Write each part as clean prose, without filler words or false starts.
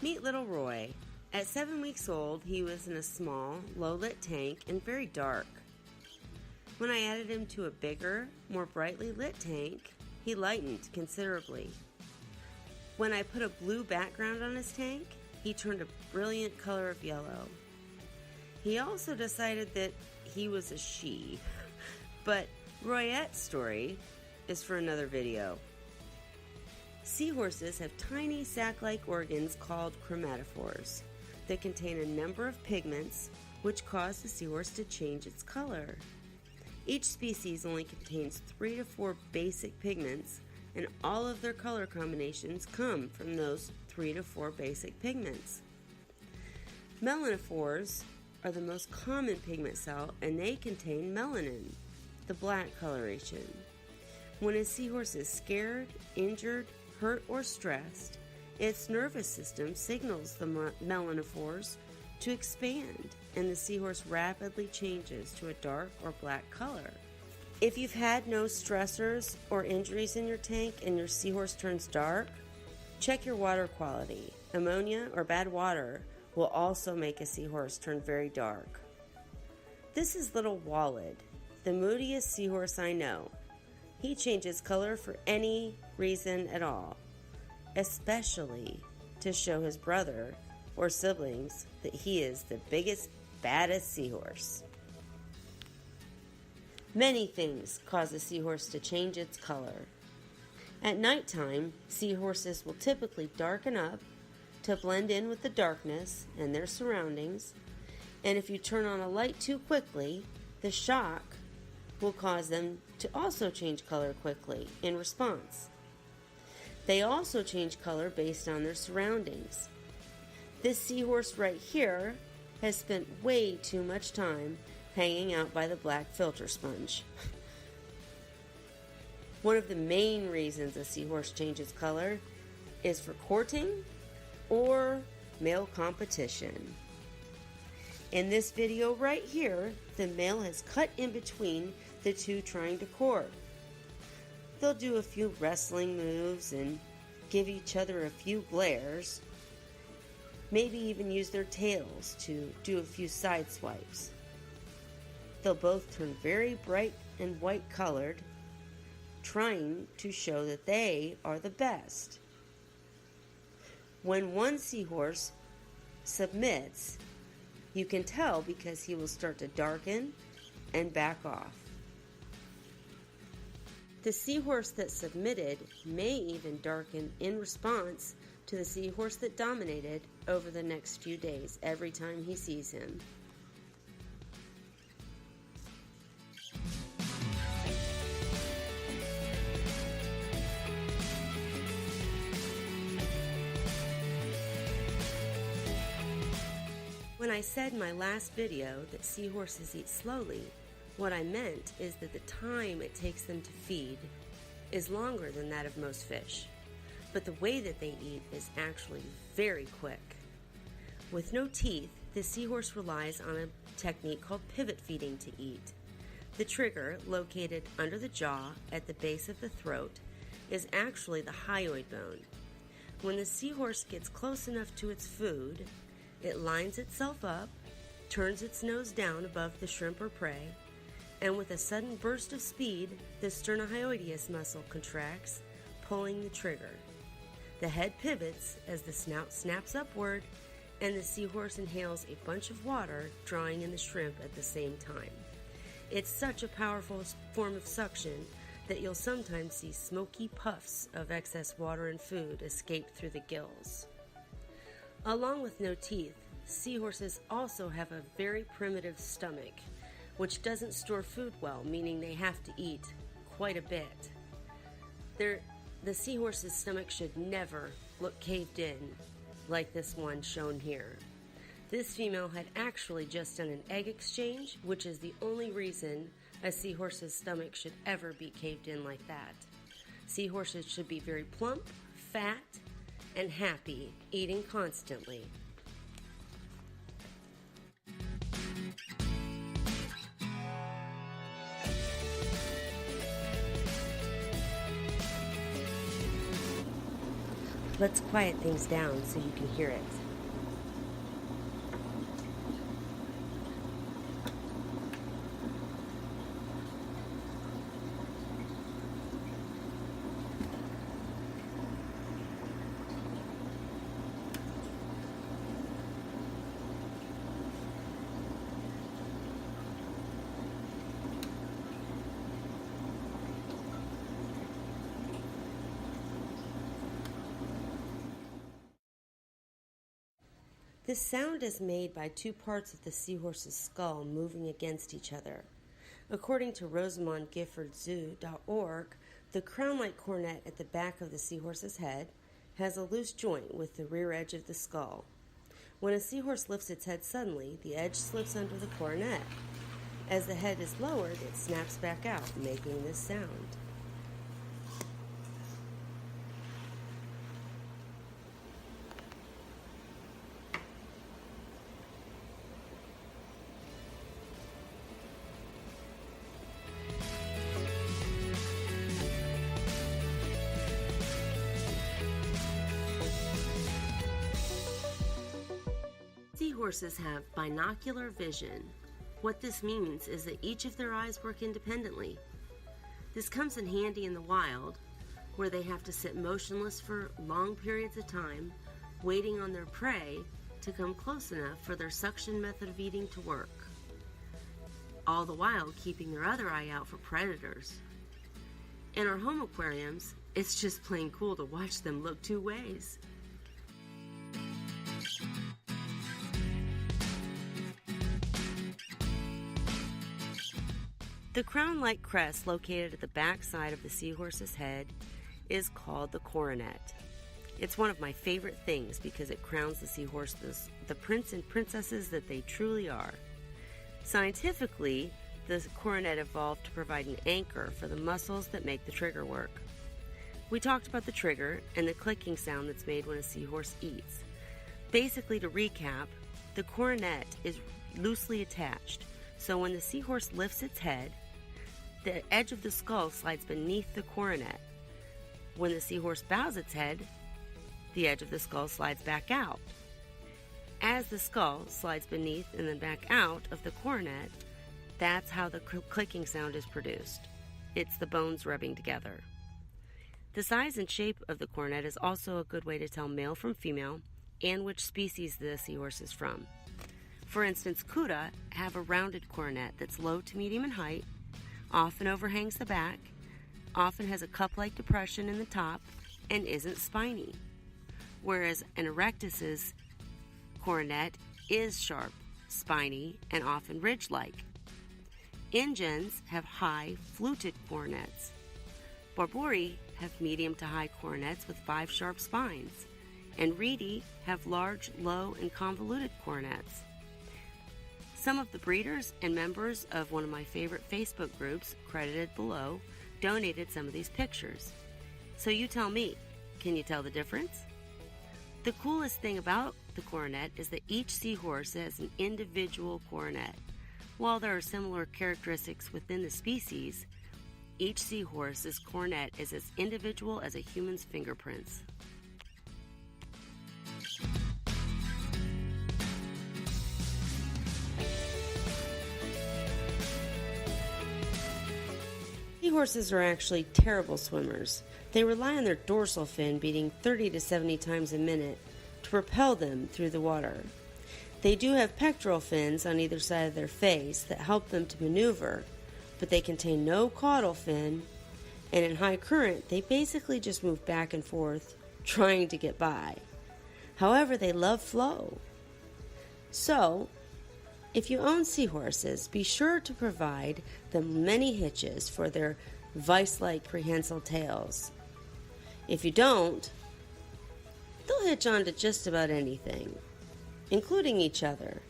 Meet little Roy. At 7 weeks old, he was in a small, low-lit tank and very dark. When I added him to a bigger, more brightly lit tank, he lightened considerably. When I put a blue background on his tank, he turned a brilliant color of yellow. He also decided that he was a she, but Royette's story is for another video. Seahorses have tiny sac-like organs called chromatophores that contain a number of pigments which cause the seahorse to change its color. Each species only contains 3 to 4 basic pigments, and all of their color combinations come from those 3 to 4 basic pigments. Melanophores are the most common pigment cell, and they contain melanin, the black coloration. When a seahorse is scared, injured, hurt, or stressed, its nervous system signals the melanophores to expand, and the seahorse rapidly changes to a dark or black color. If you've had no stressors or injuries in your tank and your seahorse turns dark, check your water quality. Ammonia or bad water will also make a seahorse turn very dark. This is little Walid, the moodiest seahorse I know. He changes color for any reason at all, especially to show his brother or siblings that he is the biggest, baddest seahorse. Many things cause a seahorse to change its color. At nighttime, seahorses will typically darken up to blend in with the darkness and their surroundings, and if you turn on a light too quickly, the shock will cause them to also change color quickly in response. They also change color based on their surroundings. This seahorse right here has spent way too much time hanging out by the black filter sponge. One of the main reasons a seahorse changes color is for courting or male competition. In this video right here, the male has cut in between the two trying to court. They'll do a few wrestling moves and give each other a few glares, maybe even use their tails to do a few side swipes. They'll both turn very bright and white colored, trying to show that they are the best. When one seahorse submits, you can tell because he will start to darken and back off. The seahorse that submitted may even darken in response to the seahorse that dominated over the next few days every time he sees him. When I said in my last video that seahorses eat slowly, what I meant is that the time it takes them to feed is longer than that of most fish, but the way that they eat is actually very quick. With no teeth, the seahorse relies on a technique called pivot feeding to eat. The trigger, located under the jaw at the base of the throat, is actually the hyoid bone. When the seahorse gets close enough to its food, it lines itself up, turns its nose down above the shrimp or prey, and with a sudden burst of speed, the sternohyoideus muscle contracts, pulling the trigger. The head pivots as the snout snaps upward, and the seahorse inhales a bunch of water, drawing in the shrimp at the same time. It's such a powerful form of suction that you'll sometimes see smoky puffs of excess water and food escape through the gills. Along with no teeth, seahorses also have a very primitive stomach, which doesn't store food well, meaning they have to eat quite a bit. The seahorse's stomach should never look caved in like this one shown here. This female had actually just done an egg exchange, which is the only reason a seahorse's stomach should ever be caved in like that. Seahorses should be very plump, fat, and happy, eating constantly. Let's quiet things down so you can hear it. This sound is made by two parts of the seahorse's skull moving against each other. According to RosamondGiffordZoo.org, the crown-like coronet at the back of the seahorse's head has a loose joint with the rear edge of the skull. When a seahorse lifts its head suddenly, the edge slips under the coronet. As the head is lowered, it snaps back out, making this sound. Seahorses have binocular vision. What this means is that each of their eyes work independently. This comes in handy in the wild, where they have to sit motionless for long periods of time, waiting on their prey to come close enough for their suction method of eating to work, all the while keeping their other eye out for predators. In our home aquariums, it's just plain cool to watch them look two ways. The crown-like crest located at the back side of the seahorse's head is called the coronet. It's one of my favorite things because it crowns the seahorses the prince and princesses that they truly are. Scientifically, the coronet evolved to provide an anchor for the muscles that make the trigger work. We talked about the trigger and the clicking sound that's made when a seahorse eats. Basically, to recap, the coronet is loosely attached, so when the seahorse lifts its head, the edge of the skull slides beneath the coronet. When the seahorse bows its head, the edge of the skull slides back out. As the skull slides beneath and then back out of the coronet, that's how the clicking sound is produced. It's the bones rubbing together. The size and shape of the coronet is also a good way to tell male from female and which species the seahorse is from. For instance, Kuta have a rounded coronet that's low to medium in height, often overhangs the back, often has a cup-like depression in the top, and isn't spiny. Whereas an erectus's coronet is sharp, spiny, and often ridge-like. Ingens have high, fluted coronets. Barbori have medium to high coronets with 5 sharp spines, and Reedy have large, low, and convoluted coronets. Some of the breeders and members of one of my favorite Facebook groups, credited below, donated some of these pictures. So you tell me, can you tell the difference? The coolest thing about the coronet is that each seahorse has an individual coronet. While there are similar characteristics within the species, each seahorse's coronet is as individual as a human's fingerprints. Seahorses are actually terrible swimmers. They rely on their dorsal fin beating 30 to 70 times a minute to propel them through the water. They do have pectoral fins on either side of their face that help them to maneuver, but they contain no caudal fin, and in high current, they basically just move back and forth, trying to get by. However, they love flow. So, if you own seahorses, be sure to provide them many hitches for their vice-like prehensile tails. If you don't, they'll hitch on to just about anything, including each other.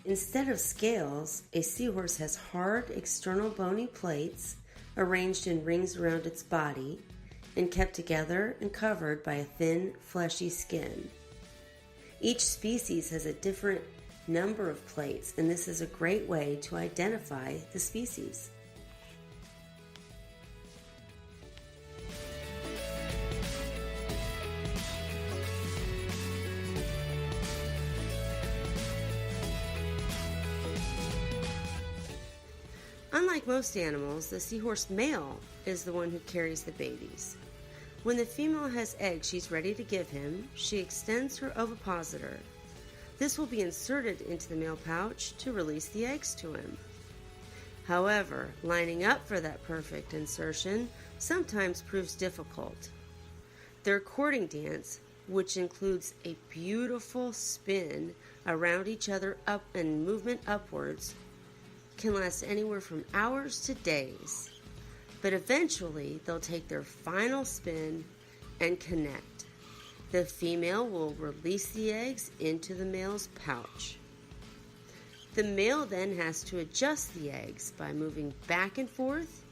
Instead of scales, a seahorse has hard external bony plates arranged in rings around its body and kept together and covered by a thin, fleshy skin. Each species has a different number of plates, and this is a great way to identify the species. Unlike most animals, the seahorse male is the one who carries the babies. When the female has eggs she's ready to give him, she extends her ovipositor. This will be inserted into the male pouch to release the eggs to him. However, lining up for that perfect insertion sometimes proves difficult. Their courting dance, which includes a beautiful spin around each other up and movement upwards, can last anywhere from hours to days. But eventually, they'll take their final spin and connect. The female will release the eggs into the male's pouch. The male then has to adjust the eggs by moving back and forth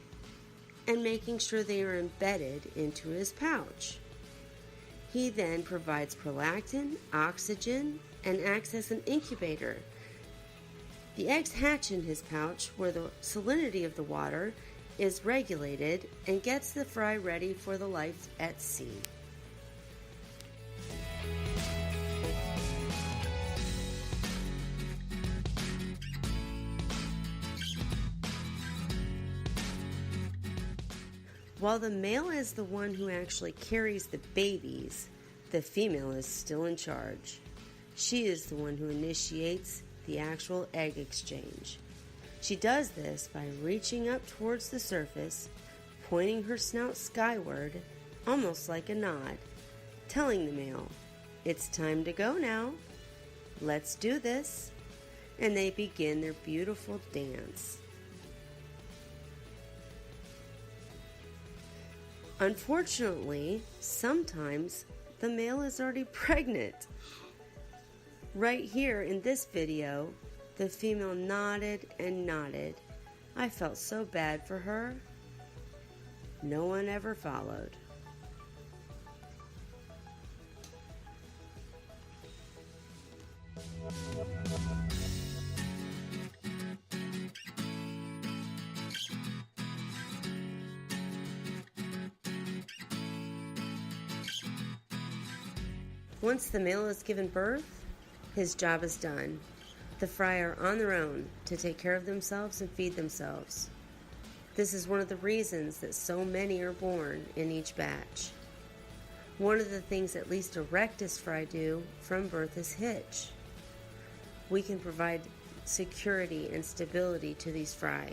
and making sure they are embedded into his pouch. He then provides prolactin, oxygen, and acts as an incubator. The eggs hatch in his pouch where the salinity of the water is regulated and gets the fry ready for the life at sea. While the male is the one who actually carries the babies, the female is still in charge. She is the one who initiates the actual egg exchange. She does this by reaching up towards the surface, pointing her snout skyward, almost like a nod, telling the male, "It's time to go now. Let's do this." And they begin their beautiful dance. Unfortunately, sometimes the male is already pregnant. Right here in this video, the female nodded and nodded. I felt so bad for her. No one ever followed. Once the male has given birth, his job is done. The fry are on their own to take care of themselves and feed themselves. This is one of the reasons that so many are born in each batch. One of the things at least a rectus fry do from birth is hitch. We can provide security and stability to these fry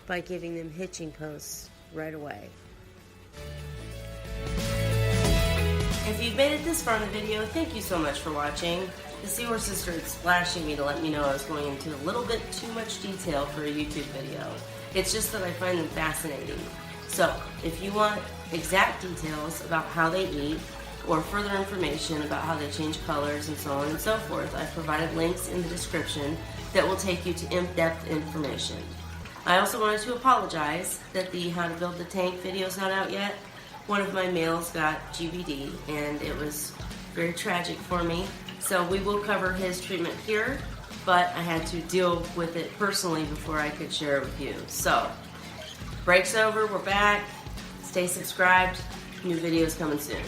by giving them hitching posts right away. If you've made it this far in the video, thank you so much for watching. The Seahorses started splashing me to let me know I was going into a little bit too much detail for a YouTube video. It's just that I find them fascinating. So, if you want exact details about how they eat, or further information about how they change colors and so on and so forth, I've provided links in the description that will take you to in-depth information. I also wanted to apologize that the How to Build the Tank video is not out yet. One of my males got GBD, and it was very tragic for me. So we will cover his treatment here, but I had to deal with it personally before I could share it with you. So, break's over, we're back. Stay subscribed. New videos coming soon.